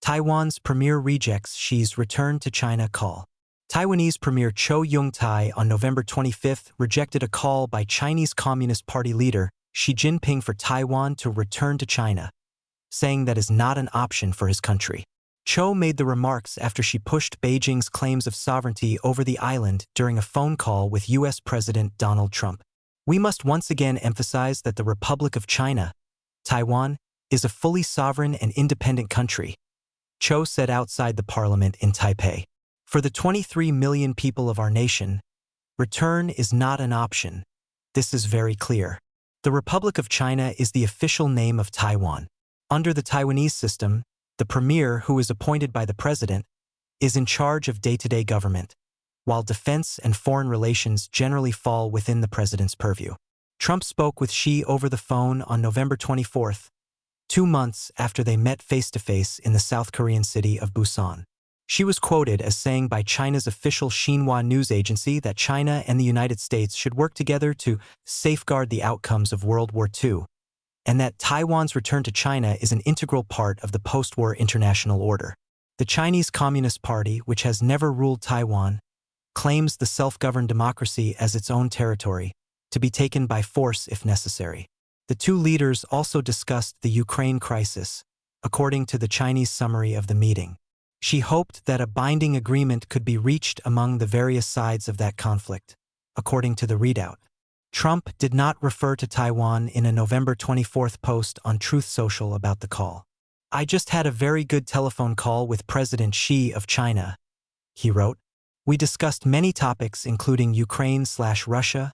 Taiwan's premier rejects Xi's return to China call. Taiwanese Premier Cho Yong-tai on November 25 rejected a call by Chinese Communist Party leader Xi Jinping for Taiwan to return to China, saying that is not an option for his country. Cho made the remarks after she pushed Beijing's claims of sovereignty over the island during a phone call with U.S. President Donald Trump. "We must once again emphasize that the Republic of China, Taiwan, is a fully sovereign and independent country," Cho said outside the parliament in Taipei. "For the 23 million people of our nation, return is not an option. This is very clear. The Republic of China is the official name of Taiwan. Under the Taiwanese system, the premier, who is appointed by the president, is in charge of day-to-day government, while defense and foreign relations generally fall within the president's purview." Trump spoke with Xi over the phone on November 24, 2 months after they met face-to-face in the South Korean city of Busan. She was quoted as saying by China's official Xinhua news agency that China and the United States should work together to safeguard the outcomes of World War II, and that Taiwan's return to China is an integral part of the post-war international order. The Chinese Communist Party, which has never ruled Taiwan, claims the self-governed democracy as its own territory, to be taken by force if necessary. The two leaders also discussed the Ukraine crisis, according to the Chinese summary of the meeting. She hoped that a binding agreement could be reached among the various sides of that conflict, according to the readout. Trump did not refer to Taiwan in a November 24 post on Truth Social about the call. "I just had a very good telephone call with President Xi of China," he wrote. "We discussed many topics including Ukraine/Russia,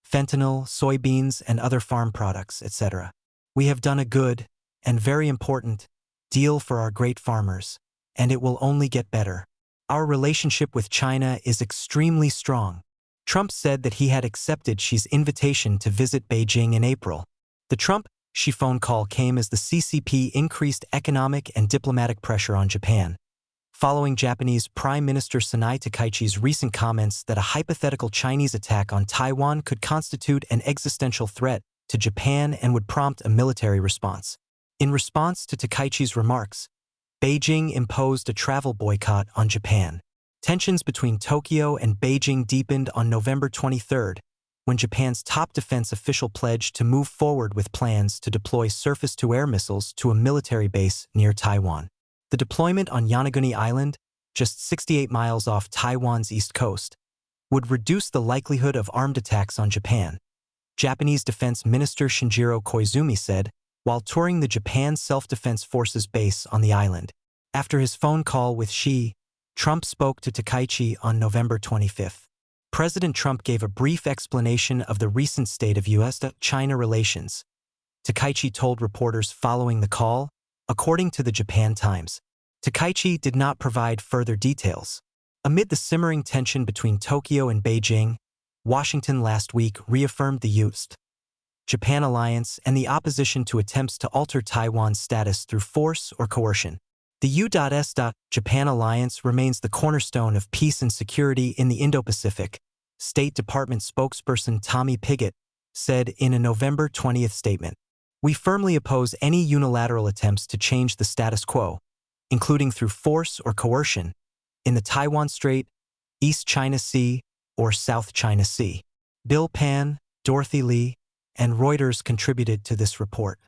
fentanyl, soybeans, and other farm products, etc. We have done a good, and very important, deal for our great farmers, and it will only get better. Our relationship with China is extremely strong." Trump said that he had accepted Xi's invitation to visit Beijing in April. The Trump-Xi phone call came as the CCP increased economic and diplomatic pressure on Japan, following Japanese Prime Minister Sanai Takaichi's recent comments that a hypothetical Chinese attack on Taiwan could constitute an existential threat to Japan and would prompt a military response. In response to Takaichi's remarks, Beijing imposed a travel boycott on Japan. Tensions between Tokyo and Beijing deepened on November 23, when Japan's top defense official pledged to move forward with plans to deploy surface-to-air missiles to a military base near Taiwan. The deployment on Yonaguni Island, just 68 miles off Taiwan's east coast, would reduce the likelihood of armed attacks on Japan, Japanese Defense Minister Shinjiro Koizumi said, while touring the Japan Self-Defense Forces base on the island. After his phone call with Xi, Trump spoke to Takaichi on November 25. President Trump gave a brief explanation of the recent state of U.S.-China relations. Takaichi told reporters following the call, according to the Japan Times. Takaichi did not provide further details. Amid the simmering tension between Tokyo and Beijing, Washington last week reaffirmed the U.S.-Japan alliance and the opposition to attempts to alter Taiwan's status through force or coercion. The U.S.-Japan alliance remains the cornerstone of peace and security in the Indo-Pacific, State Department spokesperson Tommy Pigott said in a November 20 statement. "We firmly oppose any unilateral attempts to change the status quo, including through force or coercion, in the Taiwan Strait, East China Sea, or South China Sea." Bill Pan, Dorothy Lee, and Reuters contributed to this report.